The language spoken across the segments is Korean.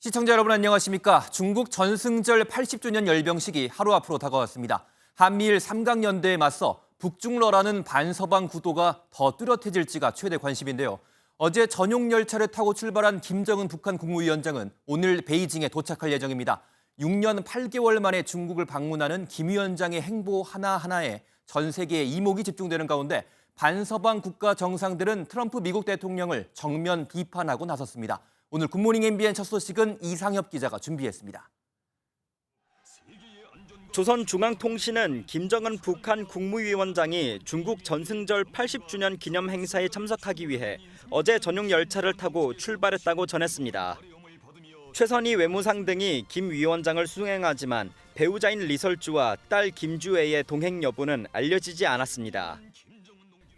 시청자 여러분 안녕하십니까? 중국 전승절 80주년 열병식이 하루 앞으로 다가왔습니다. 한미일 삼각연대에 맞서 북중러라는 반서방 구도가 더 뚜렷해질지가 최대 관심인데요. 어제 전용 열차를 타고 출발한 김정은 북한 국무위원장은 오늘 베이징에 도착할 예정입니다. 6년 8개월 만에 중국을 방문하는 김 위원장의 행보 하나하나에 전 세계의 이목이 집중되는 가운데 반서방 국가 정상들은 트럼프 미국 대통령을 정면 비판하고 나섰습니다. 오늘 굿모닝 MBN 첫 소식은 이상엽 기자가 준비했습니다. 조선중앙통신은 김정은 북한 국무위원장이 중국 전승절 80주년 기념 행사에 참석하기 위해 어제 전용 열차를 타고 출발했다고 전했습니다. 최선희 외무상 등이 김 위원장을 수행하지만 배우자인 리설주와 딸 김주애의 동행 여부는 알려지지 않았습니다.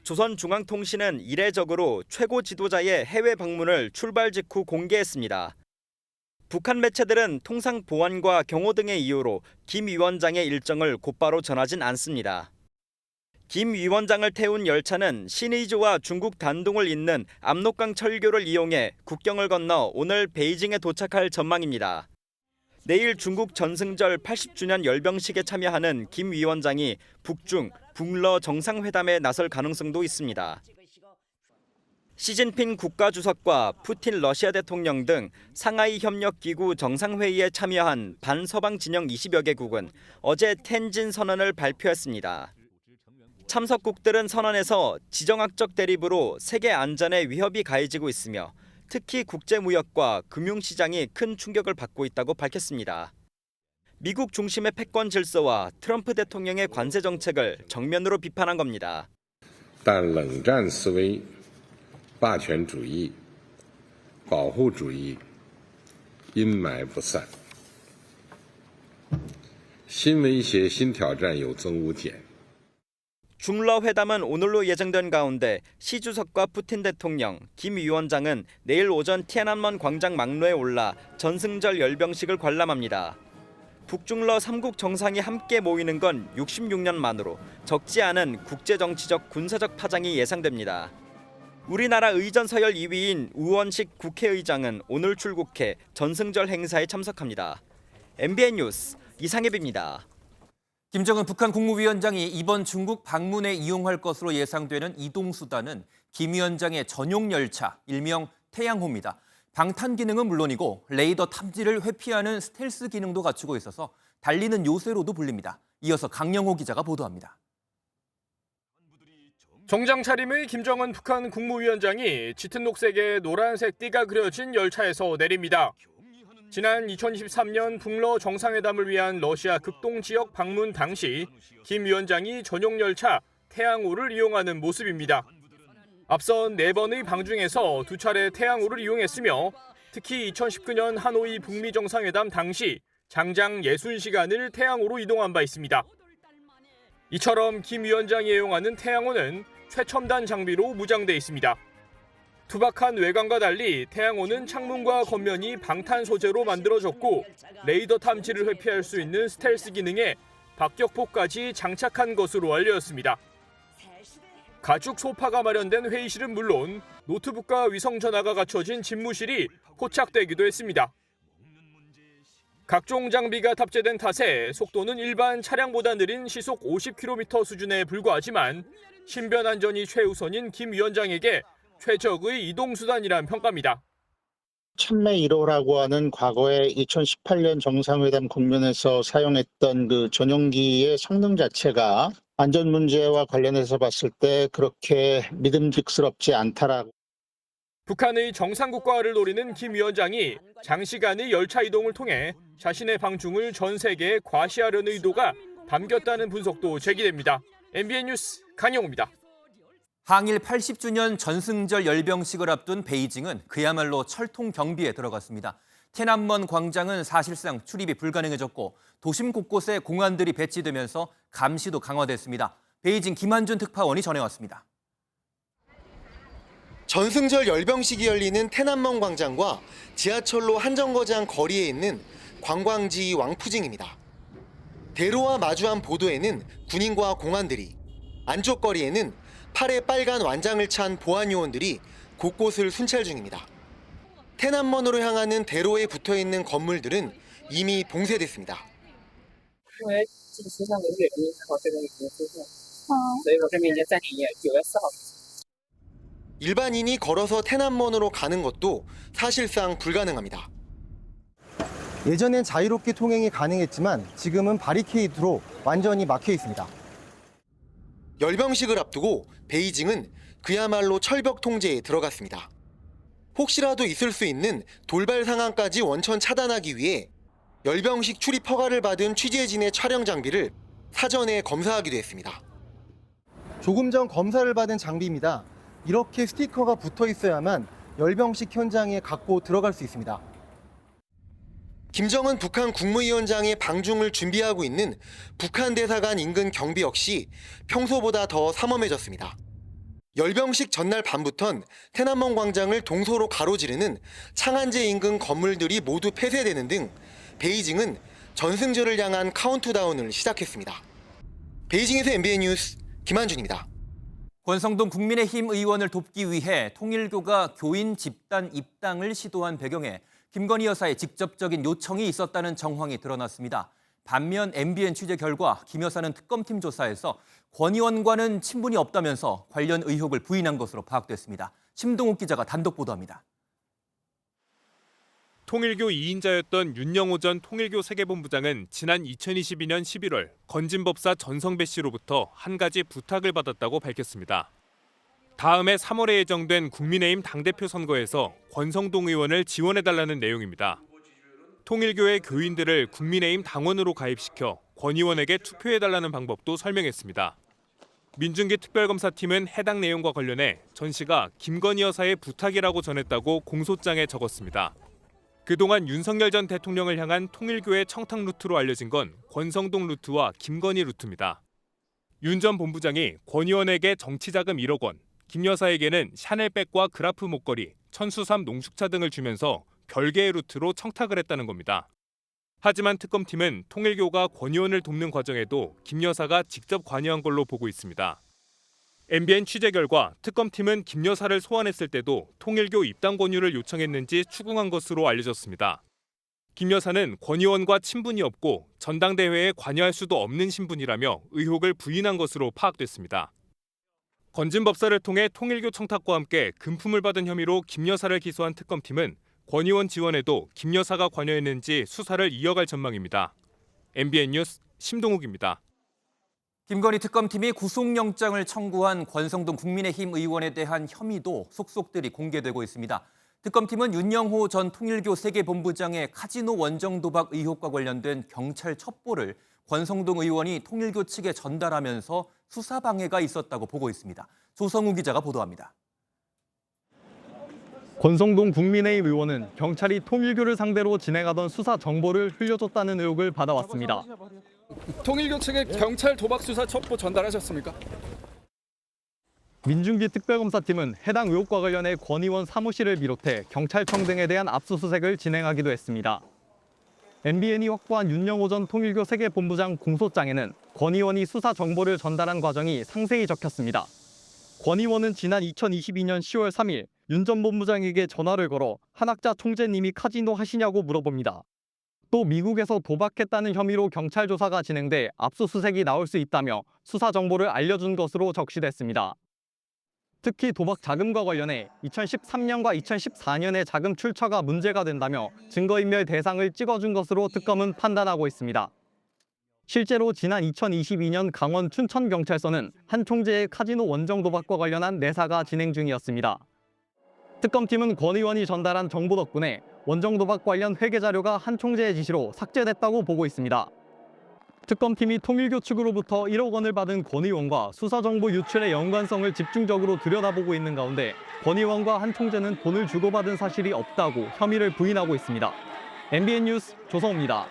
조선중앙통신은 이례적으로 최고 지도자의 해외 방문을 출발 직후 공개했습니다. 북한 매체들은 통상 보안과 경호 등의 이유로 김 위원장의 일정을 곧바로 전하진 않습니다. 김 위원장을 태운 열차는 신의주와 중국 단둥을 잇는 압록강 철교를 이용해 국경을 건너 오늘 베이징에 도착할 전망입니다. 내일 중국 전승절 80주년 열병식에 참여하는 김 위원장이 북중, 북러 정상회담에 나설 가능성도 있습니다. 시진핑 국가주석과 푸틴 러시아 대통령 등 상하이 협력기구 정상회의에 참여한 반서방 진영 20여 개국은 어제 텐진 선언을 발표했습니다. 참석국들은 선언에서 지정학적 대립으로 세계 안전에 위협이 가해지고 있으며 특히 국제무역과 금융시장이 큰 충격을 받고 있다고 밝혔습니다. 미국 중심의 패권 질서와 트럼프 대통령의 관세 정책을 정면으로 비판한 겁니다. 但冷战思维、霸权主义、保护主义阴霾不散，新威胁、新挑战有增无减。 중러 회담은 오늘로 예정된 가운데 시 주석과 푸틴 대통령, 김 위원장은 내일 오전 티안안먼 광장 막로에 올라 전승절 열병식을 관람합니다. 북중러 3국 정상이 함께 모이는 건 66년 만으로 적지 않은 국제정치적 군사적 파장이 예상됩니다. 우리나라 의전 서열 2위인 우원식 국회의장은 오늘 출국해 전승절 행사에 참석합니다. MBN 뉴스 이상엽입니다. 김정은 북한 국무위원장이 이번 중국 방문에 이용할 것으로 예상되는 이동수단은 김 위원장의 전용 열차, 일명 태양호입니다. 방탄 기능은 물론이고 레이더 탐지를 회피하는 스텔스 기능도 갖추고 있어서 달리는 요새로도 불립니다. 이어서 강영호 기자가 보도합니다. 정장 차림의 김정은 북한 국무위원장이 짙은 녹색에 노란색 띠가 그려진 열차에서 내립니다. 지난 2023년 북러 정상회담을 위한 러시아 극동 지역 방문 당시 김 위원장이 전용 열차 태양호를 이용하는 모습입니다. 앞선 4번의 방중에서 2차례 태양호를 이용했으며 특히 2019년 하노이 북미 정상회담 당시 장장 60시간을 태양호로 이동한 바 있습니다. 이처럼 김 위원장이 이용하는 태양호는 최첨단 장비로 무장돼 있습니다. 투박한 외관과 달리 태양호는 창문과 겉면이 방탄 소재로 만들어졌고 레이더 탐지를 회피할 수 있는 스텔스 기능에 박격포까지 장착한 것으로 알려졌습니다. 가죽 소파가 마련된 회의실은 물론 노트북과 위성 전화가 갖춰진 집무실이 포착되기도 했습니다. 각종 장비가 탑재된 탓에 속도는 일반 차량보다 느린 시속 50km 수준에 불과하지만 신변 안전이 최우선인 김 위원장에게 최적의 이동수단이란 평가입니다. 천매 1호라고 하는 과거에 2018년 정상회담 국면에서 사용했던 그 전용기의 성능 자체가 안전 문제와 관련해서 봤을 때 그렇게 믿음직스럽지 않다라고. 북한의 정상국가화를 노리는 김 위원장이 장시간의 열차 이동을 통해 자신의 방중을 전 세계에 과시하려는 의도가 담겼다는 분석도 제기됩니다. MBN 뉴스 강영우입니다. 항일 80주년 전승절 열병식을 앞둔 베이징은 그야말로 철통 경비에 들어갔습니다. 티안안먼 광장은 사실상 출입이 불가능해졌고 도심 곳곳에 공안들이 배치되면서 감시도 강화됐습니다. 베이징 김한준 특파원이 전해왔습니다. 전승절 열병식이 열리는 티안안먼 광장과 지하철로 한정거장 거리에 있는 관광지 왕푸징입니다. 대로와 마주한 보도에는 군인과 공안들이, 안쪽 거리에는 팔에 빨간 완장을 찬 보안 요원들이 곳곳을 순찰 중입니다. 테난먼으로 향하는 대로에 붙어 있는 건물들은 이미 봉쇄됐습니다. 因为近期上个月1号这边已经出现，所以说这边已经暂停营业，9月4号。 일반인이 걸어서 테난먼으로 가는 것도 사실상 불가능합니다. 예전엔 자유롭게 통행이 가능했지만 지금은 바리케이드로 완전히 막혀 있습니다. 열병식을 앞두고 베이징은 그야말로 철벽 통제에 들어갔습니다. 혹시라도 있을 수 있는 돌발 상황까지 원천 차단하기 위해 열병식 출입 허가를 받은 취재진의 촬영 장비를 사전에 검사하기도 했습니다. 조금 전 검사를 받은 장비입니다. 이렇게 스티커가 붙어 있어야만 열병식 현장에 갖고 들어갈 수 있습니다. 김정은 북한 국무위원장의 방중을 준비하고 있는 북한 대사관 인근 경비 역시 평소보다 더 삼엄해졌습니다. 열병식 전날 밤부턴 테난먼 광장을 동서로 가로지르는 창안제 인근 건물들이 모두 폐쇄되는 등 베이징은 전승절을 향한 카운트다운을 시작했습니다. 베이징에서 MBN 뉴스 김한준입니다. 권성동 국민의힘 의원을 돕기 위해 통일교가 교인 집단 입당을 시도한 배경에 김건희 여사의 직접적인 요청이 있었다는 정황이 드러났습니다. 반면 MBN 취재 결과 김 여사는 특검팀 조사에서 권 의원과는 친분이 없다면서 관련 의혹을 부인한 것으로 파악됐습니다. 심동욱 기자가 단독 보도합니다. 통일교 2인자였던 윤영호 전 통일교 세계본부장은 지난 2022년 11월 건진법사 전성배 씨로부터 한 가지 부탁을 받았다고 밝혔습니다. 다음해 3월에 예정된 국민의힘 당대표 선거에서 권성동 의원을 지원해달라는 내용입니다. 통일교의 교인들을 국민의힘 당원으로 가입시켜 권 의원에게 투표해달라는 방법도 설명했습니다. 민중기 특별검사팀은 해당 내용과 관련해 전 씨가 김건희 여사의 부탁이라고 전했다고 공소장에 적었습니다. 그동안 윤석열 전 대통령을 향한 통일교의 청탁 루트로 알려진 건 권성동 루트와 김건희 루트입니다. 윤 전 본부장이 권 의원에게 정치자금 1억 원, 김 여사에게는 샤넬백과 그라프 목걸이, 천수삼 농축차 등을 주면서 별개의 루트로 청탁을 했다는 겁니다. 하지만 특검팀은 통일교가 권 의원을 돕는 과정에도 김 여사가 직접 관여한 걸로 보고 있습니다. MBN 취재 결과 특검팀은 김 여사를 소환했을 때도 통일교 입당 권유를 요청했는지 추궁한 것으로 알려졌습니다. 김 여사는 권 의원과 친분이 없고 전당대회에 관여할 수도 없는 신분이라며 의혹을 부인한 것으로 파악됐습니다. 건진법사를 통해 통일교 청탁과 함께 금품을 받은 혐의로 김 여사를 기소한 특검팀은 권 의원 지원에도 김 여사가 관여했는지 수사를 이어갈 전망입니다. MBN 뉴스 심동욱입니다. 김건희 특검팀이 구속영장을 청구한 권성동 국민의힘 의원에 대한 혐의도 속속들이 공개되고 있습니다. 특검팀은 윤영호 전 통일교 세계본부장의 카지노 원정 도박 의혹과 관련된 경찰 첩보를 권성동 의원이 통일교 측에 전달하면서 수사 방해가 있었다고 보고 있습니다. 조성우 기자가 보도합니다. 권성동 국민의힘 의원은 경찰이 통일교를 상대로 진행하던 수사 정보를 흘려줬다는 의혹을 받아왔습니다. 통일교 측에 경찰 도박 수사 첩보 전달하셨습니까? 민중기 특별검사팀은 해당 의혹과 관련해 권 의원 사무실을 비롯해 경찰청 등에 대한 압수수색을 진행하기도 했습니다. MBN이 확보한 윤영호 전 통일교 세계본부장 공소장에는 권 의원이 수사 정보를 전달한 과정이 상세히 적혔습니다. 권 의원은 지난 2022년 10월 3일 윤 전 본부장에게 전화를 걸어 한학자 총재님이 카지노 하시냐고 물어봅니다. 또 미국에서 도박했다는 혐의로 경찰 조사가 진행돼 압수수색이 나올 수 있다며 수사 정보를 알려준 것으로 적시됐습니다. 특히 도박 자금과 관련해 2013년과 2014년의 자금 출처가 문제가 된다며 증거인멸 대상을 찍어준 것으로 특검은 판단하고 있습니다. 실제로 지난 2022년 강원 춘천경찰서는 한 총재의 카지노 원정 도박과 관련한 내사가 진행 중이었습니다. 특검팀은 권 의원이 전달한 정보 덕분에 원정 도박 관련 회계 자료가 한 총재의 지시로 삭제됐다고 보고 있습니다. 특검팀이 통일교 측으로부터 1억 원을 받은 권 의원과 수사 정보 유출의 연관성을 집중적으로 들여다보고 있는 가운데 권 의원과 한 총재는 돈을 주고받은 사실이 없다고 혐의를 부인하고 있습니다. MBN 뉴스 조성우입니다.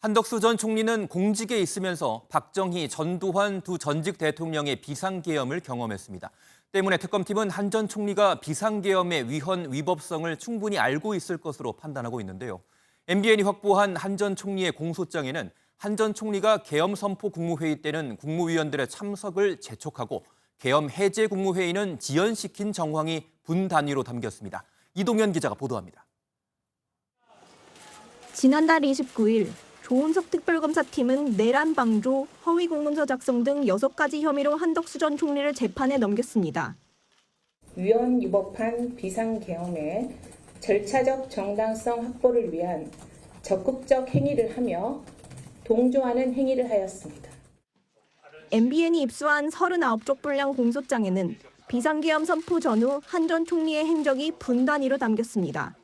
한덕수 전 총리는 공직에 있으면서 박정희, 전두환 두 전직 대통령의 비상계엄을 경험했습니다. 때문에 특검팀은 한 전 총리가 비상계엄의 위헌, 위법성을 충분히 알고 있을 것으로 판단하고 있는데요. MBN이 확보한 한 전 총리의 공소장에는 한 전 총리가 계엄 선포 국무회의 때는 국무위원들의 참석을 재촉하고 계엄 해제 국무회의는 지연시킨 정황이 분 단위로 담겼습니다. 이동현 기자가 보도합니다. 지난달 29일 조은석 특별검사팀은 내란 방조, 허위 공문서 작성 등 6가지 혐의로 한덕수 전 총리를 재판에 넘겼습니다. 위헌 위법한 비상계엄의 절차적 정당성 확보를 위한 적극적 행위를 하며 동조하는 행위를 하였습니다. MBN이 입수한 39쪽 분량 공소장에는 비상계엄 선포 전후 한 전 총리의 행적이 분단위로 담겼습니다.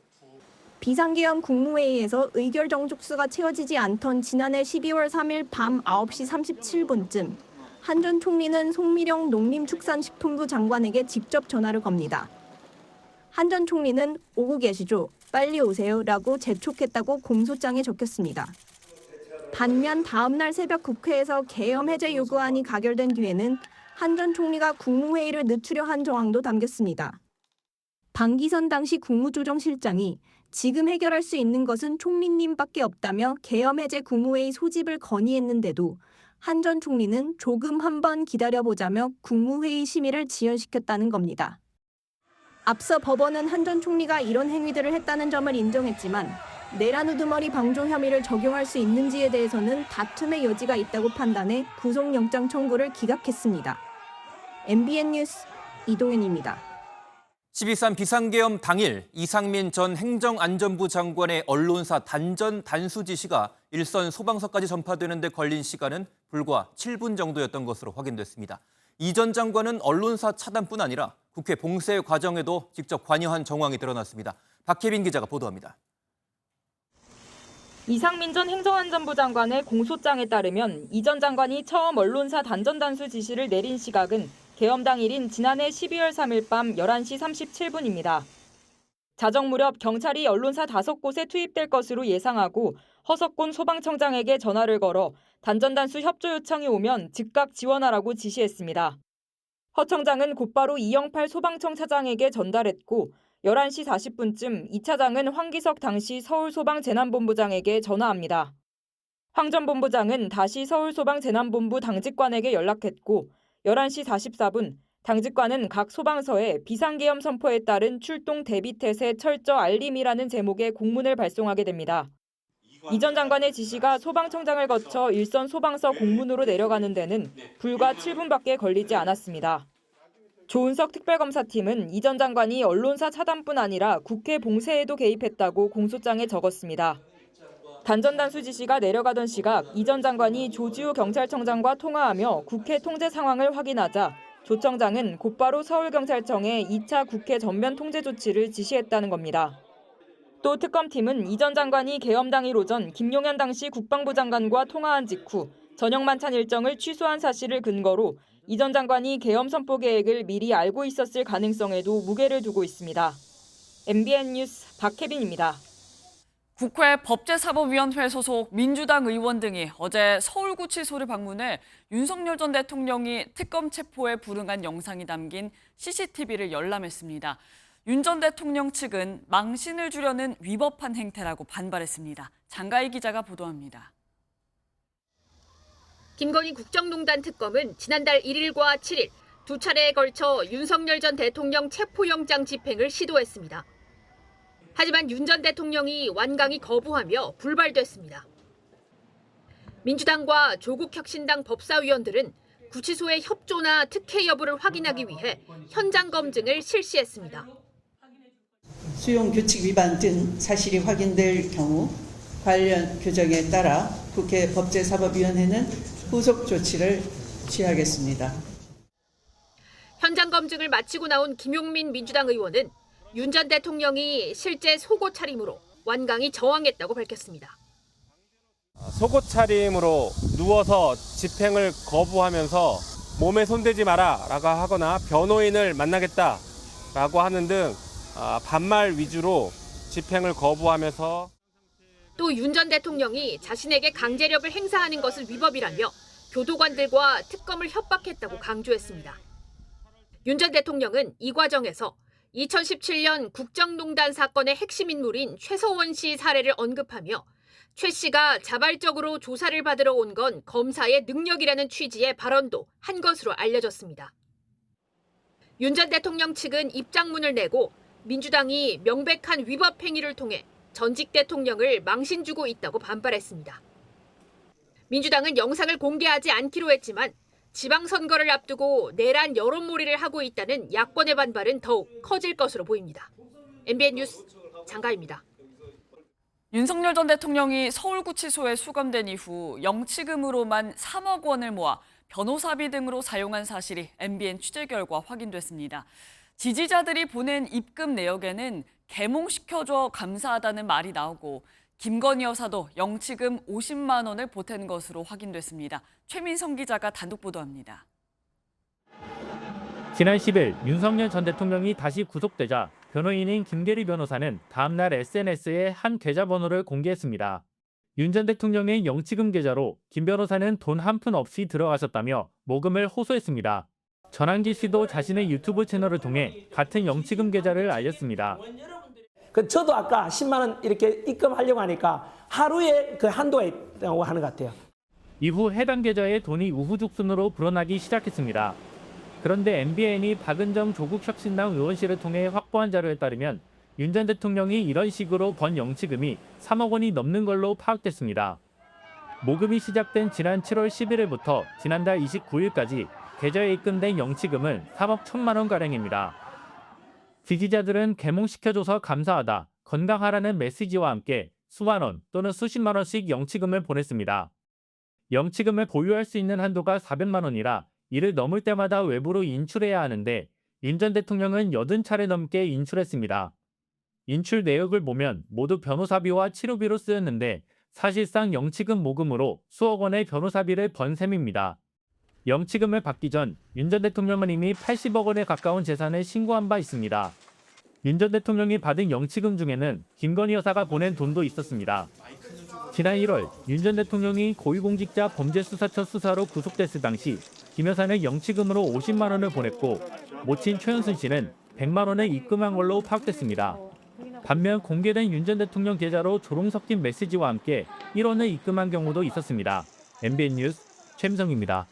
비상계엄 국무회의에서 의결 정족수가 채워지지 않던 지난해 12월 3일 밤 9시 37분쯤 한 전 총리는 송미령 농림축산식품부 장관에게 직접 전화를 겁니다. 한 전 총리는 오고 계시죠? 빨리 오세요라고 재촉했다고 공소장에 적혔습니다. 반면 다음 날 새벽 국회에서 계엄 해제 요구안이 가결된 뒤에는 한 전 총리가 국무회의를 늦추려 한 정황도 담겼습니다. 방기선 당시 국무조정실장이 지금 해결할 수 있는 것은 총리님밖에 없다며 계엄 해제 국무회의 소집을 건의했는데도 한 전 총리는 조금 한번 기다려보자며 국무회의 심의를 지연시켰다는 겁니다. 앞서 법원은 한 전 총리가 이런 행위들을 했다는 점을 인정했지만 내란 우두머리 방조 혐의를 적용할 수 있는지에 대해서는 다툼의 여지가 있다고 판단해 구속영장 청구를 기각했습니다. MBN 뉴스 이동현입니다. 12.3 비상계엄 당일 이상민 전 행정안전부 장관의 언론사 단전 단수 지시가 일선 소방서까지 전파되는 데 걸린 시간은 불과 7분 정도였던 것으로 확인됐습니다. 이 전 장관은 언론사 차단뿐 아니라 국회 봉쇄 과정에도 직접 관여한 정황이 드러났습니다. 박혜빈 기자가 보도합니다. 이상민 전 행정안전부 장관의 공소장에 따르면 이 전 장관이 처음 언론사 단전 단수 지시를 내린 시각은 계엄 당일인 지난해 12월 3일 밤 11시 37분입니다. 자정 무렵 경찰이 언론사 5곳에 투입될 것으로 예상하고 허석곤 소방청장에게 전화를 걸어 단전 단수 협조 요청이 오면 즉각 지원하라고 지시했습니다. 허 청장은 곧바로 이영팔 소방청 차장에게 전달했고 11시 40분쯤 이 차장은 황기석 당시 서울소방재난본부장에게 전화합니다. 황 전 본부장은 다시 서울소방재난본부 당직관에게 연락했고 11시 44분 당직관은 각 소방서에 비상계엄 선포에 따른 출동 대비태세 철저 알림이라는 제목의 공문을 발송하게 됩니다. 이 전 장관의 지시가 소방청장을 거쳐 일선 소방서 공문으로 내려가는 데는 불과 7분밖에 걸리지 않았습니다. 조은석 특별검사팀은 이 전 장관이 언론사 차단뿐 아니라 국회 봉쇄에도 개입했다고 공소장에 적었습니다. 단전 단수 지시가 내려가던 시각 이 전 장관이 조지우 경찰청장과 통화하며 국회 통제 상황을 확인하자 조 청장은 곧바로 서울경찰청에 2차 국회 전면 통제 조치를 지시했다는 겁니다. 또 특검팀은 이 전 장관이 계엄 당일 오전 김용현 당시 국방부 장관과 통화한 직후 저녁 만찬 일정을 취소한 사실을 근거로 이 전 장관이 계엄 선포 계획을 미리 알고 있었을 가능성에도 무게를 두고 있습니다. MBN 뉴스 박혜빈입니다. 국회 법제사법위원회 소속 민주당 의원 등이 어제 서울구치소를 방문해 윤석열 전 대통령이 특검 체포에 불응한 영상이 담긴 CCTV를 열람했습니다. 윤 전 대통령 측은 망신을 주려는 위법한 행태라고 반발했습니다. 장가희 기자가 보도합니다. 김건희 국정농단 특검은 지난달 1일과 7일 두 차례에 걸쳐 윤석열 전 대통령 체포영장 집행을 시도했습니다. 하지만 윤 전 대통령이 완강히 거부하며 불발됐습니다. 민주당과 조국혁신당 법사위원들은 구치소의 협조나 특혜 여부를 확인하기 위해 현장 검증을 실시했습니다. 수용 규칙 위반 등 사실이 확인될 경우 관련 규정에 따라 국회 법제사법위원회는 후속 조치를 취하겠습니다. 현장 검증을 마치고 나온 김용민 민주당 의원은 윤 전 대통령이 실제 속옷 차림으로 완강히 저항했다고 밝혔습니다. 속옷 차림으로 누워서 집행을 거부하면서 몸에 손대지 마라라고 하거나 변호인을 만나겠다라고 하는 등 반말 위주로 집행을 거부하면서 또 윤 전 대통령이 자신에게 강제력을 행사하는 것은 위법이라며 교도관들과 특검을 협박했다고 강조했습니다. 윤 전 대통령은 이 과정에서 2017년 국정농단 사건의 핵심 인물인 최서원 씨 사례를 언급하며 최 씨가 자발적으로 조사를 받으러 온 건 검사의 능력이라는 취지의 발언도 한 것으로 알려졌습니다. 윤 전 대통령 측은 입장문을 내고 민주당이 명백한 위법 행위를 통해 전직 대통령을 망신 주고 있다고 반발했습니다. 민주당은 영상을 공개하지 않기로 했지만 지방선거를 앞두고 내란 여론몰이를 하고 있다는 야권의 반발은 더욱 커질 것으로 보입니다. MBN 뉴스 장가입니다. 윤석열 전 대통령이 서울구치소에 수감된 이후 영치금으로만 3억 원을 모아 변호사비 등으로 사용한 사실이 MBN 취재 결과 확인됐습니다. 지지자들이 보낸 입금 내역에는 개몽시켜줘 감사하다는 말이 나오고 김건희 여사도 영치금 50만 원을 보탠 것으로 확인됐습니다. 최민성 기자가 단독 보도합니다. 지난 10일 윤석열 전 대통령이 다시 구속되자 변호인인 김계리 변호사는 다음날 SNS에 한 계좌번호를 공개했습니다. 윤 전 대통령의 영치금 계좌로 김 변호사는 돈 한 푼 없이 들어가셨다며 모금을 호소했습니다. 전환기 씨도 자신의 유튜브 채널을 통해 같은 영치금 계좌를 알렸습니다. 저도 아까 10만 원 이렇게 입금하려고 하니까 하루에 그 한도가 있다고 하는 것 같아요. 이후 해당 계좌에 돈이 우후죽순으로 불어나기 시작했습니다. 그런데 MBN이 박은정 조국혁신당 의원실을 통해 확보한 자료에 따르면 윤 전 대통령이 이런 식으로 번 영치금이 3억 원이 넘는 걸로 파악됐습니다. 모금이 시작된 지난 7월 11일부터 지난달 29일까지 계좌에 입금된 영치금은 3억 1천만 원가량입니다. 지지자들은 개몽시켜줘서 감사하다, 건강하라는 메시지와 함께 수만 원 또는 수십만 원씩 영치금을 보냈습니다. 영치금을 보유할 수 있는 한도가 400만 원이라 이를 넘을 때마다 외부로 인출해야 하는데 윤 전 대통령은 80차례 넘게 인출했습니다. 인출 내역을 보면 모두 변호사비와 치료비로 쓰였는데 사실상 영치금 모금으로 수억 원의 변호사비를 번 셈입니다. 영치금을 받기 전 윤 전 대통령은 이미 80억 원에 가까운 재산을 신고한 바 있습니다. 윤 전 대통령이 받은 영치금 중에는 김건희 여사가 보낸 돈도 있었습니다. 지난 1월 윤 전 대통령이 고위공직자 범죄수사처 수사로 구속됐을 당시 김 여사는 영치금으로 50만 원을 보냈고 모친 최은순 씨는 100만 원을 입금한 걸로 파악됐습니다. 반면 공개된 윤 전 대통령 계좌로 조롱 섞인 메시지와 함께 1원을 입금한 경우도 있었습니다. MBN 뉴스 최민성입니다.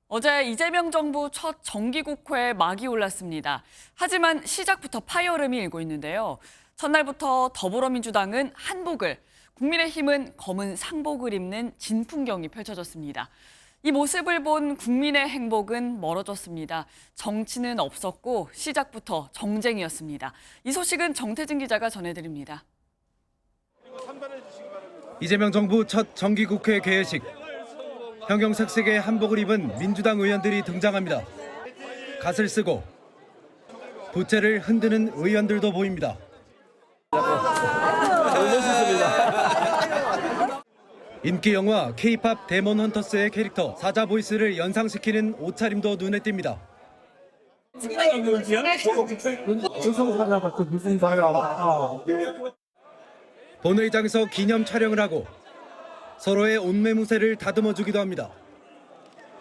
어제 이재명 정부 첫 정기국회에 막이 올랐습니다. 하지만 시작부터 파열음이 일고 있는데요. 첫날부터 더불어민주당은 한복을, 국민의힘은 검은 상복을 입는 진풍경이 펼쳐졌습니다. 이 모습을 본 국민의 행복은 멀어졌습니다. 정치는 없었고 시작부터 정쟁이었습니다. 이 소식은 정태진 기자가 전해드립니다. 이재명 정부 첫 정기국회 개회식. 형형색색의 한복을 입은 민주당 의원들이 등장합니다. 갓을 쓰고 부채를 흔드는 의원들도 보입니다. 인기 영화 K-팝 데몬 헌터스의 캐릭터 사자 보이스를 연상시키는 옷차림도 눈에 띕니다. 본회의장에서 기념 촬영을 하고 서로의 옷매무새를 다듬어주기도 합니다.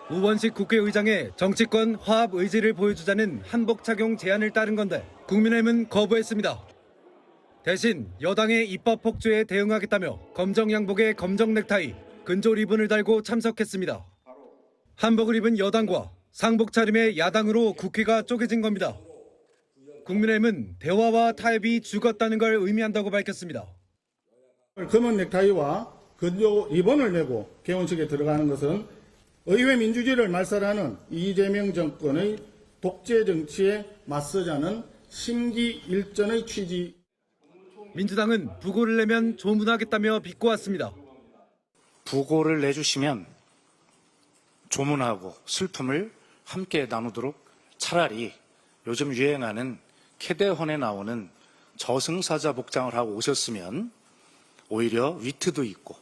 우원식 국회의장의 정치권 화합 의지를 보여주자는 한복 착용 제안을 따른 건데 국민의힘은 거부했습니다. 대신 여당의 입법 폭주에 대응하겠다며 검정 양복에 검정 넥타이, 근조 리본을 달고 참석했습니다. 한복을 입은 여당과 상복 차림의 야당으로 국회가 쪼개진 겁니다. 국민의힘은 대화와 타협이 죽었다는 걸 의미한다고 밝혔습니다. 검은 넥타이와 근조 리본을 내고 개원식에 들어가는 것은 의회 민주주의를 말살하는 이재명 정권의 독재 정치에 맞서자는 심기일전의 취지. 민주당은 부고를 내면 조문하겠다며 비꼬았습니다. 부고를 내주시면 조문하고 슬픔을 함께 나누도록 차라리 요즘 유행하는 캐대헌에 나오는 저승사자 복장을 하고 오셨으면 오히려 위트도 있고.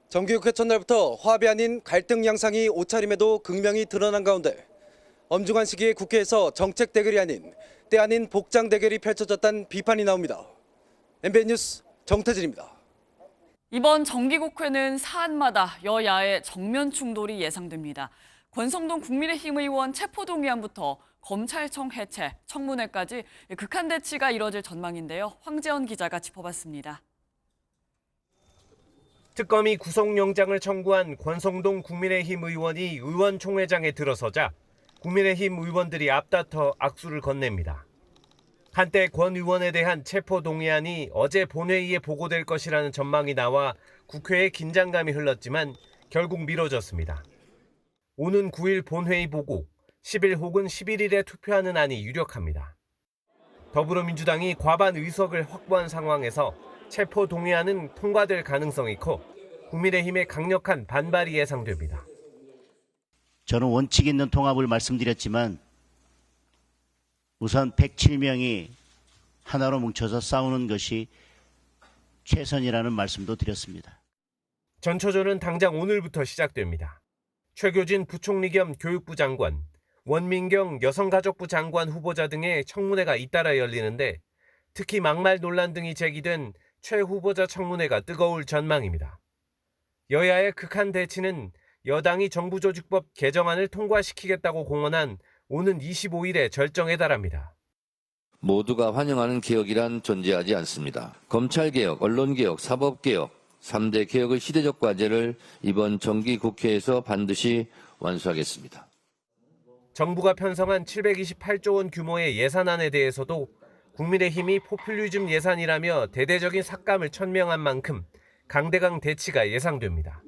정기국회 첫날부터 화합이 아닌 갈등 양상이 옷차림에도 극명히 드러난 가운데 엄중한 시기에 국회에서 정책 대결이 아닌 때 아닌 복장 대결이 펼쳐졌다는 비판이 나옵니다. MBN 뉴스 정태진입니다. 이번 정기국회는 사안마다 여야의 정면 충돌이 예상됩니다. 권성동 국민의힘 의원 체포동의안부터 검찰청 해체, 청문회까지 극한 대치가 이뤄질 전망인데요. 황재원 기자가 짚어봤습니다. 특검이 구속영장을 청구한 권성동 국민의힘 의원이 의원총회장에 들어서자 국민의힘 의원들이 앞다퉈 악수를 건넵니다. 한때 권 의원에 대한 체포 동의안이 어제 본회의에 보고될 것이라는 전망이 나와 국회에 긴장감이 흘렀지만 결국 미뤄졌습니다. 오는 9일 본회의 보고 10일 혹은 11일에 투표하는 안이 유력합니다. 더불어민주당이 과반 의석을 확보한 상황에서 체포 동의안은 통과될 가능성이 커 국민의힘의 강력한 반발이 예상됩니다. 저는 원칙 있는 통합을 말씀드렸지만 우선 107명이 하나로 뭉쳐서 싸우는 것이 최선이라는 말씀도 드렸습니다. 전초전은 당장 오늘부터 시작됩니다. 최교진 부총리 겸 교육부 장관, 원민경 여성가족부 장관 후보자 등의 청문회가 잇따라 열리는데 특히 막말 논란 등이 제기된 최 후보자 청문회가 뜨거울 전망입니다. 여야의 극한 대치는 여당이 정부조직법 개정안을 통과시키겠다고 공언한 오는 25일에 절정에 달합니다. 모두가 환영하는 개혁이란 존재하지 않습니다. 검찰개혁, 언론개혁, 사법개혁, 3대 개혁의 시대적 과제를 이번 정기 국회에서 반드시 완수하겠습니다. 정부가 편성한 728조 원 규모의 예산안에 대해서도 국민의힘이 포퓰리즘 예산이라며 대대적인 삭감을 천명한 만큼 강대강 대치가 예상됩니다.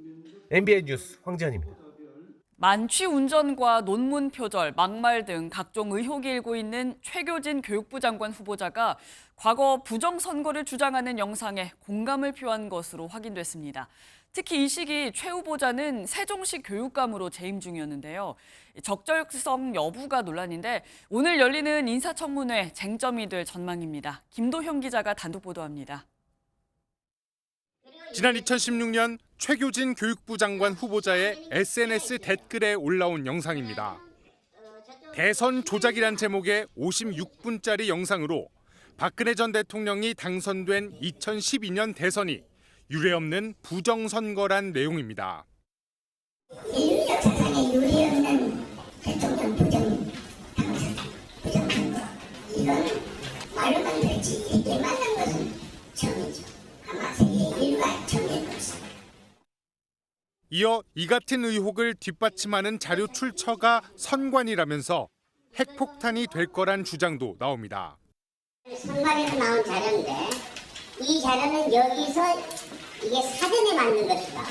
MBN 뉴스 황지연입니다. 만취 운전과 논문 표절, 막말 등 각종 의혹이 일고 있는 최교진 교육부 장관 후보자가 과거 부정선거를 주장하는 영상에 공감을 표한 것으로 확인됐습니다. 특히 이 시기 최 후보자는 세종시 교육감으로 재임 중이었는데요. 적절성 여부가 논란인데 오늘 열리는 인사청문회 쟁점이 될 전망입니다. 김도형 기자가 단독 보도합니다. 지난 2016년 최교진 교육부 장관 후보자의 SNS 댓글에 올라온 영상입니다. 대선 조작이란 제목의 56분짜리 영상으로 박근혜 전 대통령이 당선된 2012년 대선이 유례없는 부정선거란 내용입니다. 인류 역사상에 유례없는 대통령 부정선거, 이건 말로만 들지 이게 만난 것은 처음이죠. 아마 세계 인류가 처음일 것입니다. 이어 이 같은 의혹을 뒷받침하는 자료 출처가 선관이라면서 핵폭탄이 될 거란 주장도 나옵니다. 선관에서 나온 자료인데 이 자료는 여기서 이게 사전에 만든 것이다.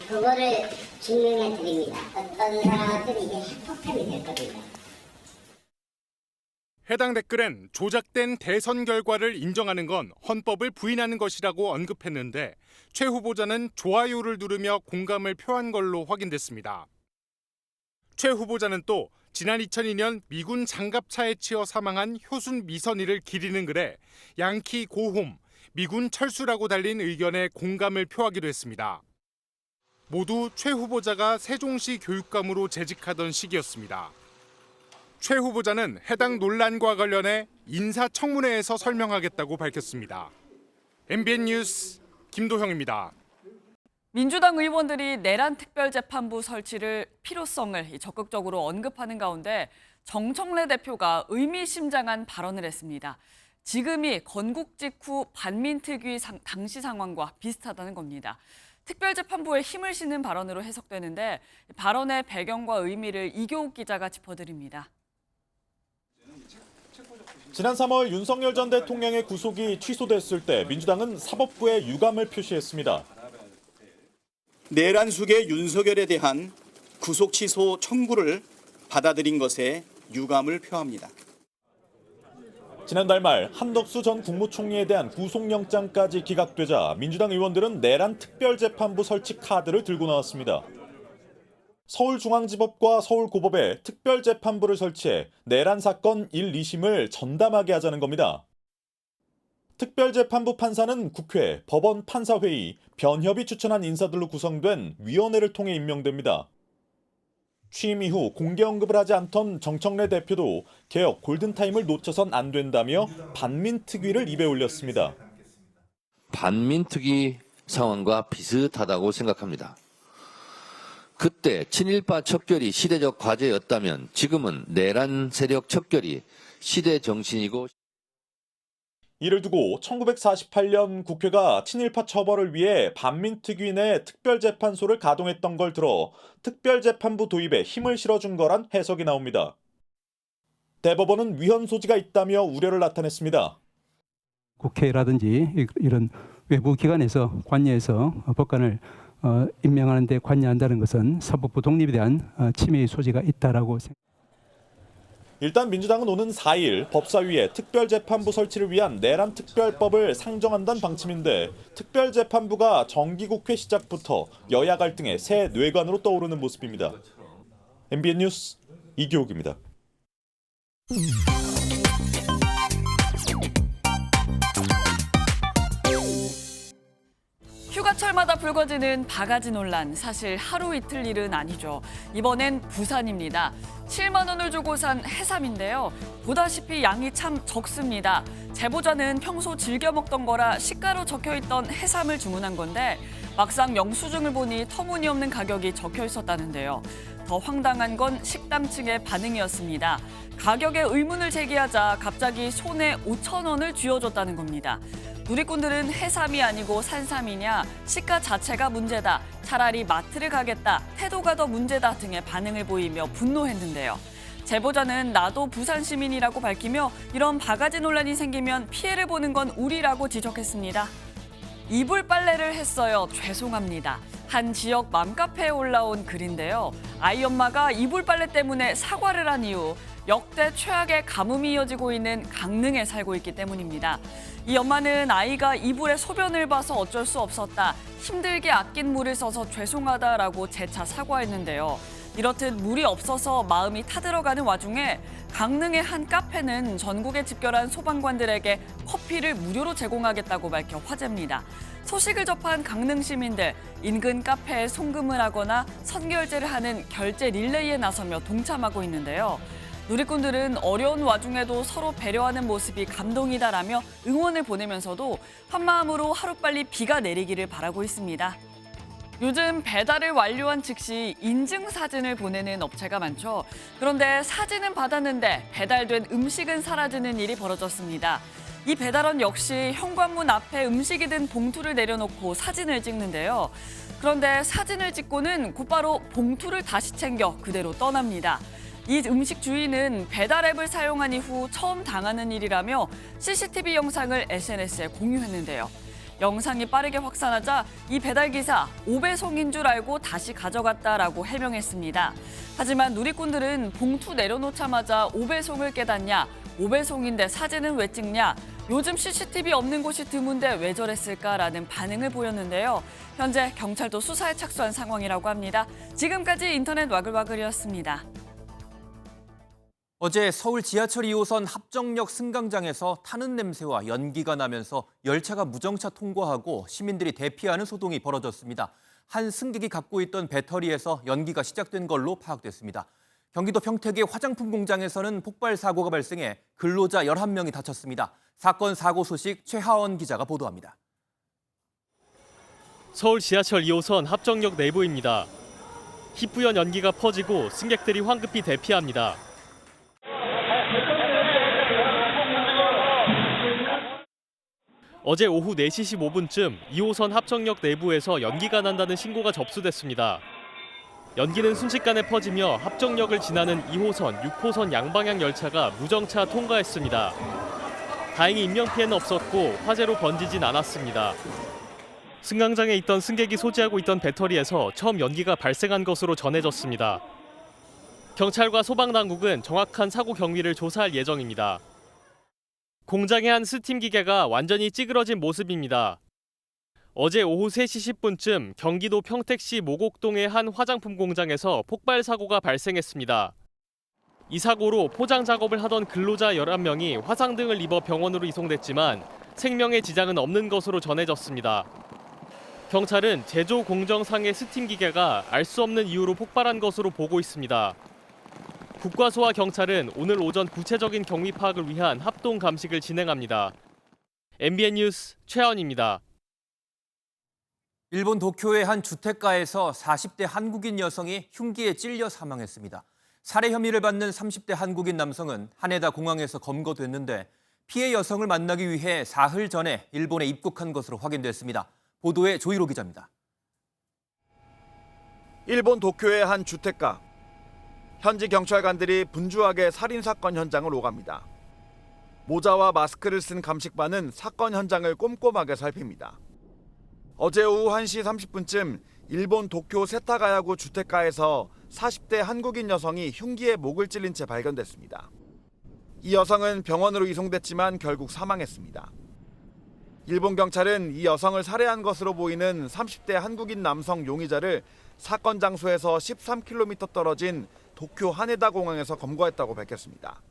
그거를 증명해 드립니다. 어떤 사람한테는 이게 핵폭탄이 될 겁니다. 해당 댓글엔 조작된 대선 결과를 인정하는 건 헌법을 부인하는 것이라고 언급했는데 최 후보자는 좋아요를 누르며 공감을 표한 걸로 확인됐습니다. 최 후보자는 또 지난 2002년 미군 장갑차에 치여 사망한 효순 미선이를 기리는 글에 양키 고홈, 미군 철수라고 달린 의견에 공감을 표하기도 했습니다. 모두 최 후보자가 세종시 교육감으로 재직하던 시기였습니다. 최 후보자는 해당 논란과 관련해 인사청문회에서 설명하겠다고 밝혔습니다. MBN 뉴스 김도형입니다. 민주당 의원들이 내란 특별재판부 설치를 필요성을 적극적으로 언급하는 가운데 정청래 대표가 의미심장한 발언을 했습니다. 지금이 건국 직후 반민특위 당시 상황과 비슷하다는 겁니다. 특별재판부에 힘을 실는 발언으로 해석되는데 발언의 배경과 의미를 이교욱 기자가 짚어드립니다. 지난 3월 윤석열 전 대통령의 구속이 취소됐을 때 민주당은 사법부에 유감을 표시했습니다. 내란 수계 윤석열에 대한 구속 취소 청구를 받아들인 것에 유감을 표합니다. 지난달 말 한덕수 전 국무총리에 대한 구속영장까지 기각되자 민주당 의원들은 내란 특별재판부 설치 카드를 들고 나왔습니다. 서울중앙지법과 서울고법에 특별재판부를 설치해 내란 사건 1, 2심을 전담하게 하자는 겁니다. 특별재판부 판사는 국회, 법원 판사회의, 변협이 추천한 인사들로 구성된 위원회를 통해 임명됩니다. 취임 이후 공개 언급을 하지 않던 정청래 대표도 개혁 골든타임을 놓쳐선 안 된다며 반민특위를 입에 올렸습니다. 반민특위 상황과 비슷하다고 생각합니다. 그때 친일파 척결이 시대적 과제였다면 지금은 내란 세력 척결이 시대 정신이고 이를 두고 1948년 국회가 친일파 처벌을 위해 반민특위내 특별재판소를 가동했던 걸 들어 특별재판부 도입에 힘을 실어준 거란 해석이 나옵니다. 대법원은 위헌 소지가 있다며 우려를 나타냈습니다. 국회라든지 이런 외부 기관에서 관여해서 법관을 임명하는 데 관여한다는 것은 사법부 독립에 대한 침해의 소지가 있다라고 생각합니다. 일단 민주당은 오는 4일 법사위에 특별재판부 설치를 위한 내란 특별법을 상정한다는 방침인데 특별재판부가 정기국회 시작부터 여야 갈등의 새 뇌관으로 떠오르는 모습입니다. MBN 뉴스 이규옥입니다. 휴가철마다 불거지는 바가지 논란, 사실 하루 이틀 일은 아니죠. 이번엔 부산입니다. 7만 원을 주고 산 해삼인데요. 보다시피 양이 참 적습니다. 제보자는 평소 즐겨 먹던 거라 시가로 적혀있던 해삼을 주문한 건데 막상 영수증을 보니 터무니없는 가격이 적혀 있었다는데요. 더 황당한 건 식당 측의 반응이었습니다. 가격에 의문을 제기하자 갑자기 손에 5천 원을 쥐어줬다는 겁니다. 누리꾼들은 해삼이 아니고 산삼이냐, 시가 자체가 문제다, 차라리 마트를 가겠다, 태도가 더 문제다 등의 반응을 보이며 분노했는데요. 제보자는 나도 부산 시민이라고 밝히며 이런 바가지 논란이 생기면 피해를 보는 건 우리라고 지적했습니다. 이불 빨래를 했어요. 죄송합니다. 한 지역 맘카페에 올라온 글인데요. 아이 엄마가 이불 빨래 때문에 사과를 한 이후 역대 최악의 가뭄이 이어지고 있는 강릉에 살고 있기 때문입니다. 이 엄마는 아이가 이불에 소변을 봐서 어쩔 수 없었다. 힘들게 아낀 물을 써서 죄송하다라고 재차 사과했는데요. 이렇듯 물이 없어서 마음이 타들어가는 와중에 강릉의 한 카페는 전국에 집결한 소방관들에게 커피를 무료로 제공하겠다고 밝혀 화제입니다. 소식을 접한 강릉 시민들, 인근 카페에 송금을 하거나 선결제를 하는 결제 릴레이에 나서며 동참하고 있는데요. 누리꾼들은 어려운 와중에도 서로 배려하는 모습이 감동이다라며 응원을 보내면서도 한마음으로 하루빨리 비가 내리기를 바라고 있습니다. 요즘 배달을 완료한 즉시 인증 사진을 보내는 업체가 많죠. 그런데 사진은 받았는데 배달된 음식은 사라지는 일이 벌어졌습니다. 이 배달원 역시 현관문 앞에 음식이 든 봉투를 내려놓고 사진을 찍는데요. 그런데 사진을 찍고는 곧바로 봉투를 다시 챙겨 그대로 떠납니다. 이 음식 주인은 배달 앱을 사용한 이후 처음 당하는 일이라며 CCTV 영상을 SNS에 공유했는데요. 영상이 빠르게 확산하자 이 배달기사 5배송인 줄 알고 다시 가져갔다라고 해명했습니다. 하지만 누리꾼들은 봉투 내려놓자마자 5배송을 깨닫냐, 5배송인데 사진은 왜 찍냐, 요즘 CCTV 없는 곳이 드문데 왜 저랬을까라는 반응을 보였는데요. 현재 경찰도 수사에 착수한 상황이라고 합니다. 지금까지 인터넷 와글와글이었습니다. 어제 서울 지하철 2호선 합정역 승강장에서 타는 냄새와 연기가 나면서 열차가 무정차 통과하고 시민들이 대피하는 소동이 벌어졌습니다. 한 승객이 갖고 있던 배터리에서 연기가 시작된 걸로 파악됐습니다. 경기도 평택의 화장품 공장에서는 폭발 사고가 발생해 근로자 11명이 다쳤습니다. 사건 사고 소식 최하원 기자가 보도합니다. 서울 지하철 2호선 합정역 내부입니다. 희뿌연 연기가 퍼지고 승객들이 황급히 대피합니다. 어제 오후 4시 15분쯤 2호선 합정역 내부에서 연기가 난다는 신고가 접수됐습니다. 연기는 순식간에 퍼지며 합정역을 지나는 2호선, 6호선 양방향 열차가 무정차 통과했습니다. 다행히 인명피해는 없었고 화재로 번지진 않았습니다. 승강장에 있던 승객이 소지하고 있던 배터리에서 처음 연기가 발생한 것으로 전해졌습니다. 경찰과 소방당국은 정확한 사고 경위를 조사할 예정입니다. 공장의 한 스팀 기계가 완전히 찌그러진 모습입니다. 어제 오후 3시 10분쯤 경기도 평택시 모곡동의 한 화장품 공장에서 폭발 사고가 발생했습니다. 이 사고로 포장 작업을 하던 근로자 11명이 화상 등을 입어 병원으로 이송됐지만 생명에 지장은 없는 것으로 전해졌습니다. 경찰은 제조 공정상의 스팀 기계가 알 수 없는 이유로 폭발한 것으로 보고 있습니다. 국과수와 경찰은 오늘 오전 구체적인 경위 파악을 위한 합동 감식을 진행합니다. MBN 뉴스 최하원입니다. 일본 도쿄의 한 주택가에서 40대 한국인 여성이 흉기에 찔려 사망했습니다. 살해 혐의를 받는 30대 한국인 남성은 하네다 공항에서 검거됐는데 피해 여성을 만나기 위해 사흘 전에 일본에 입국한 것으로 확인됐습니다. 보도에 조희로 기자입니다. 일본 도쿄의 한 주택가. 현지 경찰관들이 분주하게 살인사건 현장을 오갑니다. 모자와 마스크를 쓴 감식반은 사건 현장을 꼼꼼하게 살핍니다. 어제 오후 1시 30분쯤 일본 도쿄 세타가야구 주택가에서 40대 한국인 여성이 흉기에 목을 찔린 채 발견됐습니다. 이 여성은 병원으로 이송됐지만 결국 사망했습니다. 일본 경찰은 이 여성을 살해한 것으로 보이는 30대 한국인 남성 용의자를 사건 장소에서 13km 떨어진 도쿄 하네다 공항에서 검거했다고 밝혔습니다.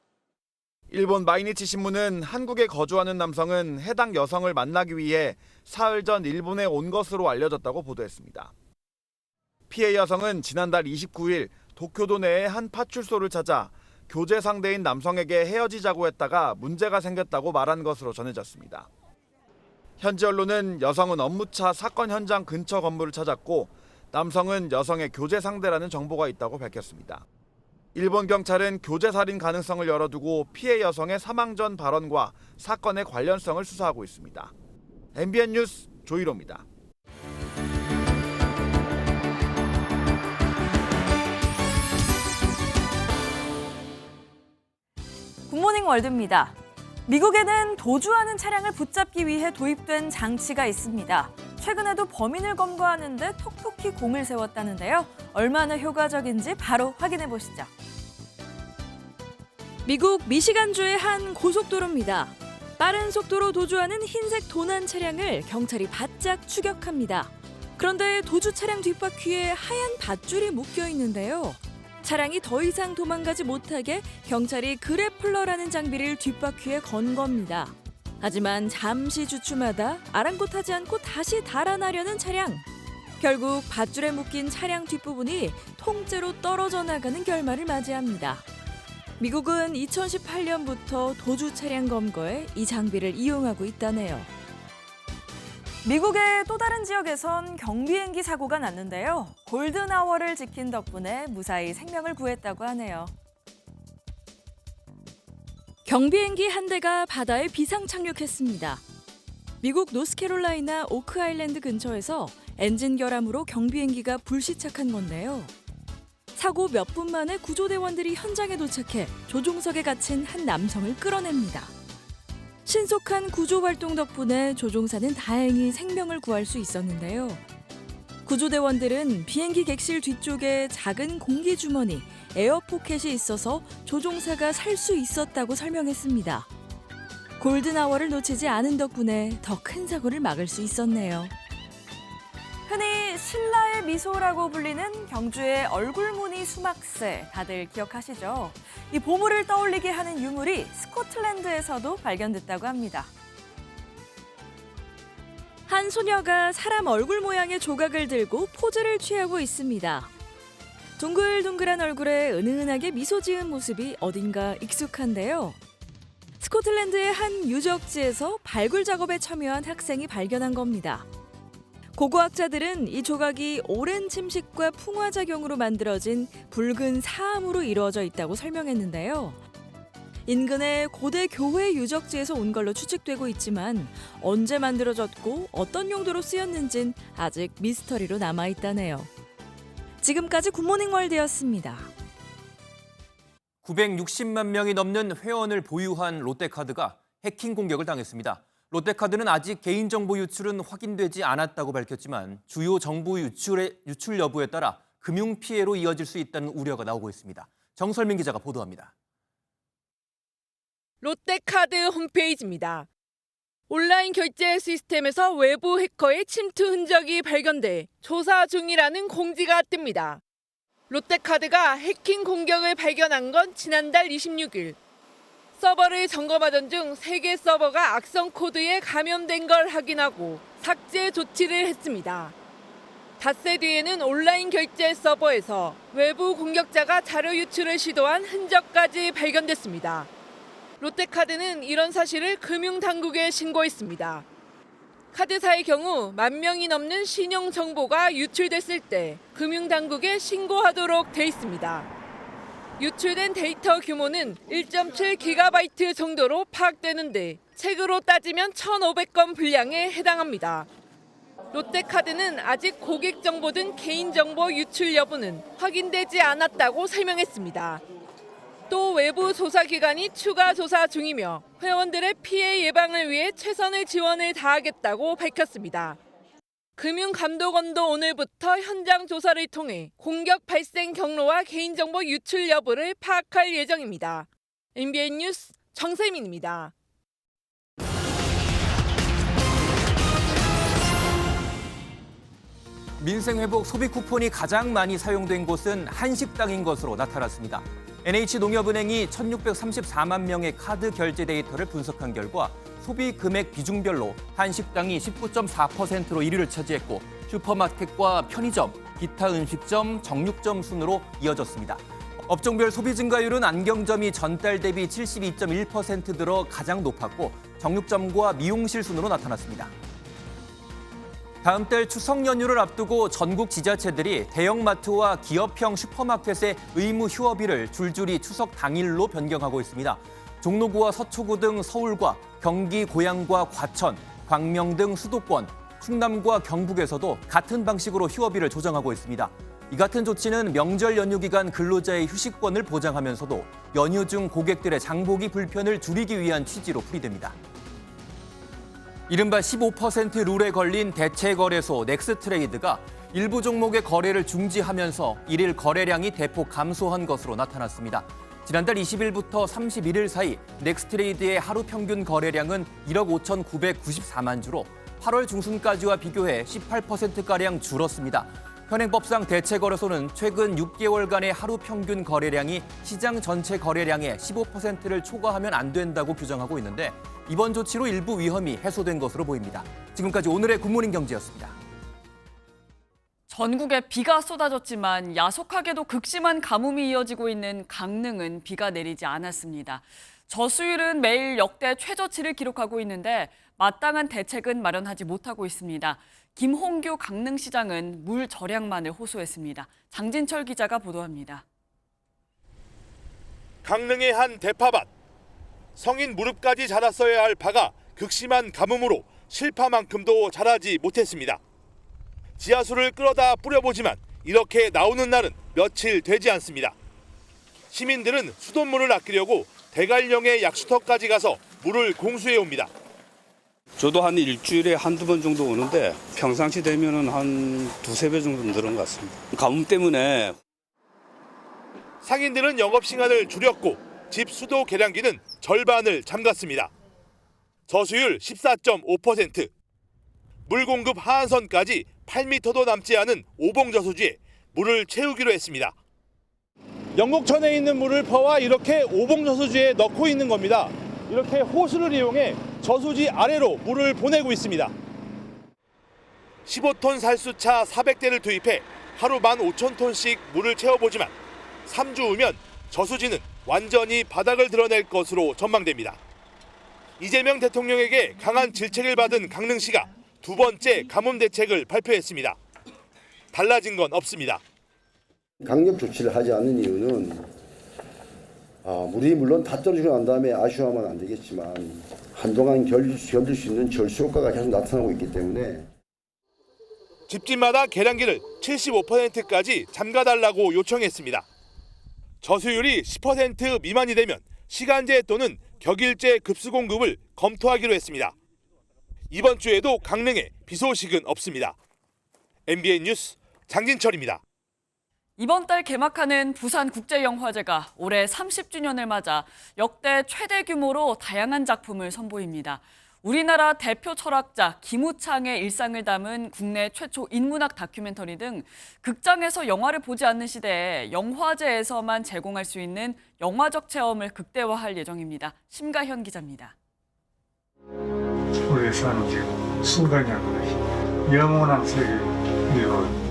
일본 마이니치 신문은 한국에 거주하는 남성은 해당 여성을 만나기 위해 사흘 전 일본에 온 것으로 알려졌다고 보도했습니다. 피해 여성은 지난달 29일 도쿄도 내의 한 파출소를 찾아 교제 상대인 남성에게 헤어지자고 했다가 문제가 생겼다고 말한 것으로 전해졌습니다. 현지 언론은 여성은 업무차 사건 현장 근처 건물을 찾았고 남성은 여성의 교제 상대라는 정보가 있다고 밝혔습니다. 일본 경찰은 교제 살인 가능성을 열어두고 피해 여성의 사망 전 발언과 사건의 관련성을 수사하고 있습니다. MBN 뉴스 조희로입니다. 굿모닝 월드입니다. 미국에는 도주하는 차량을 붙잡기 위해 도입된 장치가 있습니다. 최근에도 범인을 검거하는 데 톡톡히 공을 세웠다는데요. 얼마나 효과적인지 바로 확인해 보시죠. 미국 미시간주의 한 고속도로입니다. 빠른 속도로 도주하는 흰색 도난 차량을 경찰이 바짝 추격합니다. 그런데 도주 차량 뒷바퀴에 하얀 밧줄이 묶여 있는데요. 차량이 더 이상 도망가지 못하게 경찰이 그래플러라는 장비를 뒷바퀴에 건 겁니다. 하지만 잠시 주춤하다 아랑곳하지 않고 다시 달아나려는 차량. 결국 밧줄에 묶인 차량 뒷부분이 통째로 떨어져 나가는 결말을 맞이합니다. 미국은 2018년부터 도주 차량 검거에 이 장비를 이용하고 있다네요. 미국의 또 다른 지역에선 경비행기 사고가 났는데요. 골든아워를 지킨 덕분에 무사히 생명을 구했다고 하네요. 경비행기 한 대가 바다에 비상 착륙했습니다. 미국 노스캐롤라이나 오크아일랜드 근처에서 엔진 결함으로 경비행기가 불시착한 건데요. 사고 몇 분 만에 구조대원들이 현장에 도착해 조종석에 갇힌 한 남성을 끌어냅니다. 신속한 구조 활동 덕분에 조종사는 다행히 생명을 구할 수 있었는데요. 구조대원들은 비행기 객실 뒤쪽에 작은 공기 주머니, 에어포켓이 있어서 조종사가 살 수 있었다고 설명했습니다. 골든아워를 놓치지 않은 덕분에 더 큰 사고를 막을 수 있었네요. 흔히 신라의 미소라고 불리는 경주의 얼굴무늬 수막새 다들 기억하시죠? 이 보물을 떠올리게 하는 유물이 스코틀랜드에서도 발견됐다고 합니다. 한 소녀가 사람 얼굴 모양의 조각을 들고 포즈를 취하고 있습니다. 둥글둥글한 얼굴에 은은하게 미소 지은 모습이 어딘가 익숙한데요. 스코틀랜드의 한 유적지에서 발굴 작업에 참여한 학생이 발견한 겁니다. 고고학자들은 이 조각이 오랜 침식과 풍화작용으로 만들어진 붉은 사암으로 이루어져 있다고 설명했는데요. 인근의 고대 교회 유적지에서 온 걸로 추측되고 있지만 언제 만들어졌고 어떤 용도로 쓰였는진 아직 미스터리로 남아있다네요. 지금까지 굿모닝 월드였습니다. 960만 명이 넘는 회원을 보유한 롯데카드가 해킹 공격을 당했습니다. 롯데카드는 아직 개인정보 유출은 확인되지 않았다고 밝혔지만 주요 정보 유출 여부에 따라 금융 피해로 이어질 수 있다는 우려가 나오고 있습니다. 정설민 기자가 보도합니다. 롯데카드 홈페이지입니다. 온라인 결제 시스템에서 외부 해커의 침투 흔적이 발견돼 조사 중이라는 공지가 뜹니다. 롯데카드가 해킹 공격을 발견한 건 지난달 26일. 서버를 점검하던 중 3개 서버가 악성 코드에 감염된 걸 확인하고 삭제 조치를 했습니다. 닷새 뒤에는 온라인 결제 서버에서 외부 공격자가 자료 유출을 시도한 흔적까지 발견됐습니다. 롯데카드는 이런 사실을 금융당국에 신고했습니다. 카드사의 경우 10,000명이 넘는 신용 정보가 유출됐을 때 금융당국에 신고하도록 돼 있습니다. 유출된 데이터 규모는 1.7GB 정도로 파악되는데 책으로 따지면 1,500건 분량에 해당합니다. 롯데카드는 아직 고객 정보 등 개인정보 유출 여부는 확인되지 않았다고 설명했습니다. 또 외부 조사기관이 추가 조사 중이며 회원들의 피해 예방을 위해 최선의 지원을 다하겠다고 밝혔습니다. 금융감독원도 오늘부터 현장 조사를 통해 공격 발생 경로와 개인정보 유출 여부를 파악할 예정입니다. MBN 뉴스 정세민입니다. 민생회복 소비 쿠폰이 가장 많이 사용된 곳은 한식당인 것으로 나타났습니다. NH농협은행이 1,634만 명의 카드 결제 데이터를 분석한 결과 소비 금액 비중별로 한식당이 19.4%로 1위를 차지했고 슈퍼마켓과 편의점, 기타 음식점, 정육점 순으로 이어졌습니다. 업종별 소비 증가율은 안경점이 전달 대비 72.1% 들어 가장 높았고 정육점과 미용실 순으로 나타났습니다. 다음 달 추석 연휴를 앞두고 전국 지자체들이 대형마트와 기업형 슈퍼마켓의 의무 휴업일을 줄줄이 추석 당일로 변경하고 있습니다. 종로구와 서초구 등 서울과 경기, 고양과 과천, 광명 등 수도권, 충남과 경북에서도 같은 방식으로 휴업일을 조정하고 있습니다. 이 같은 조치는 명절 연휴 기간 근로자의 휴식권을 보장하면서도 연휴 중 고객들의 장보기 불편을 줄이기 위한 취지로 풀이됩니다. 이른바 15% 룰에 걸린 대체거래소 넥스트레이드가 일부 종목의 거래를 중지하면서 일일 거래량이 대폭 감소한 것으로 나타났습니다. 지난달 20일부터 31일 사이 넥스트레이드의 하루 평균 거래량은 1억 5,994만 주로 8월 중순까지와 비교해 18%가량 줄었습니다. 현행법상 대체거래소는 최근 6개월간의 하루 평균 거래량이 시장 전체 거래량의 15%를 초과하면 안 된다고 규정하고 있는데 이번 조치로 일부 위험이 해소된 것으로 보입니다. 지금까지 오늘의 굿모닝 경제였습니다. 전국에 비가 쏟아졌지만 야속하게도 극심한 가뭄이 이어지고 있는 강릉은 비가 내리지 않았습니다. 저수율은 매일 역대 최저치를 기록하고 있는데 마땅한 대책은 마련하지 못하고 있습니다. 김홍규 강릉시장은 물 절약만을 호소했습니다. 장진철 기자가 보도합니다. 강릉의 한 대파밭. 성인 무릎까지 자랐어야 할 파가 극심한 가뭄으로 실파만큼도 자라지 못했습니다. 지하수를 끌어다 뿌려보지만 이렇게 나오는 날은 며칠 되지 않습니다. 시민들은 수돗물을 아끼려고 대관령의 약수터까지 가서 물을 공수해 옵니다. 저도 한 일주일에 한두 번 정도 오는데 평상시 되면은 한 두세 배 정도 늘은 것 같습니다. 가뭄 때문에. 상인들은 영업시간을 줄였고 집 수도 계량기는 절반을 잠갔습니다. 저수율 14.5%, 물 공급 하한선까지 8m도 남지 않은 오봉저수지에 물을 채우기로 했습니다. 영곡천에 있는 물을 퍼와 이렇게 오봉저수지에 넣고 있는 겁니다. 이렇게 호수를 이용해 저수지 아래로 물을 보내고 있습니다. 15톤 살수차 400대를 투입해 하루 15,000톤씩 물을 채워보지만 3주 후면 저수지는 완전히 바닥을 드러낼 것으로 전망됩니다. 이재명 대통령에게 강한 질책을 받은 강릉시가 두 번째 가뭄 대책을 발표했습니다. 달라진 건 없습니다. 강력 조치를 하지 않는 이유는 물이 물론 다 떨어지고 난 다음에 아쉬워하면 안 되겠지만 한동안 견딜 수 있는 절수 효과가 계속 나타나고 있기 때문에 집집마다 계량기를 75%까지 잠가달라고 요청했습니다. 저수율이 10% 미만이 되면 시간제 또는 격일제 급수 공급을 검토하기로 했습니다. 이번 주에도 강릉에 비 소식은 없습니다. MBN 뉴스 장진철입니다. 이번 달 개막하는 부산국제영화제가 올해 30주년을 맞아 역대 최대 규모로 다양한 작품을 선보입니다. 우리나라 대표 철학자 김우창의 일상을 담은 국내 최초 인문학 다큐멘터리 등 극장에서 영화를 보지 않는 시대에 영화제에서만 제공할 수 있는 영화적 체험을 극대화할 예정입니다. 심가현 기자입니다. 우리에서는 지금 순간적으로 영원한 세계이고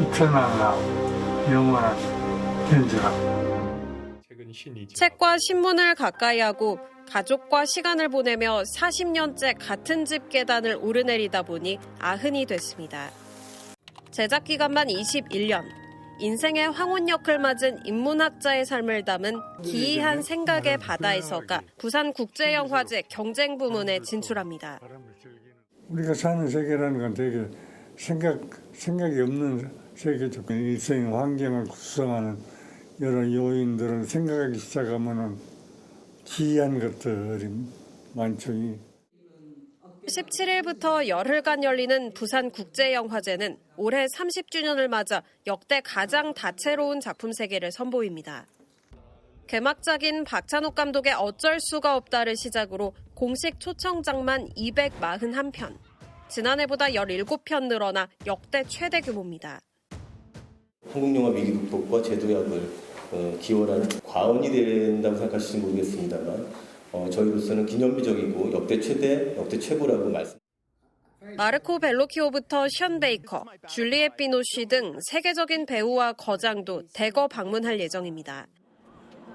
이터널한 영원한 현재가 책과 신문을 가까이 하고 가족과 시간을 보내며 40년째 같은 집 계단을 오르내리다 보니 아흔이 됐습니다. 제작 기간만 21년. 인생의 황혼역을 맞은 인문학자의 삶을 담은 기이한 생각의 바다에서가 부산국제영화제 경쟁 부문에 진출합니다. 우리가 사는 세계라는 건 되게 생각이 없는 세계죠. 일생 환경을 구성하는 여러 요인들을 생각하기 시작하면은 기이한 것들이 많죠. 17일부터 열흘간 열리는 부산국제영화제는 올해 30주년을 맞아 역대 가장 다채로운 작품 세계를 선보입니다. 개막작인 박찬욱 감독의 어쩔 수가 없다를 시작으로 공식 초청작만 241편, 지난해보다 17편 늘어나 역대 최대 규모입니다. 한국영화 위기 극복과 제도약을 기원한 과언이 된다고 생각하실지 모르겠습니다만 저희로서는 기념비적이고 역대 최고라고 말씀. 마르코 벨로키오부터 션 베이커, 줄리엣 비노시 등 세계적인 배우와 거장도 대거 방문할 예정입니다.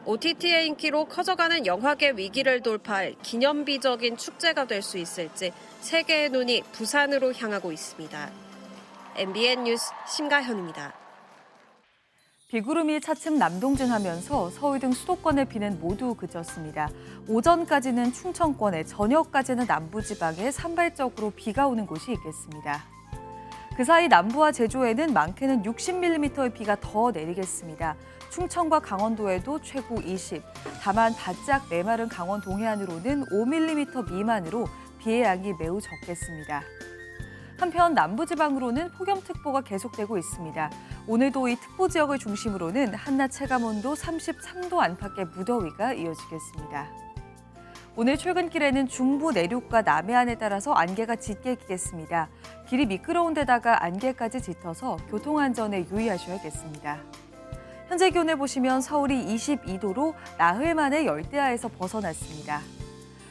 OTT의 인기로 커져가는 영화계 위기를 돌파할 기념비적인 축제가 될 수 있을지 세계의 눈이 부산으로 향하고 있습니다. MBN 뉴스 심가현입니다. 비구름이 차츰 남동진하면서 서울 등 수도권의 비는 모두 그쳤습니다. 오전까지는 충청권에, 저녁까지는 남부지방에 산발적으로 비가 오는 곳이 있겠습니다. 그 사이 남부와 제주에는 많게는 60mm의 비가 더 내리겠습니다. 충청과 강원도에도 최고 20, 다만 바짝 메마른 강원 동해안으로는 5mm 미만으로 비의 양이 매우 적겠습니다. 한편 남부지방으로는 폭염특보가 계속되고 있습니다. 오늘도 이 특보 지역을 중심으로는 한낮 체감온도 33도 안팎의 무더위가 이어지겠습니다. 오늘 출근길에는 중부 내륙과 남해안에 따라서 안개가 짙게 끼겠습니다. 길이 미끄러운 데다가 안개까지 짙어서 교통안전에 유의하셔야겠습니다. 현재 기온을 보시면 서울이 22도로 나흘 만에 열대야에서 벗어났습니다.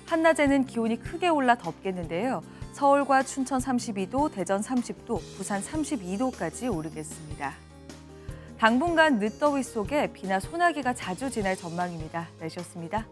한낮에는 기온이 크게 올라 덥겠는데요. 서울과 춘천 32도, 대전 30도, 부산 32도까지 오르겠습니다. 당분간 늦더위 속에 비나 소나기가 자주 지날 전망입니다. 날씨였습니다.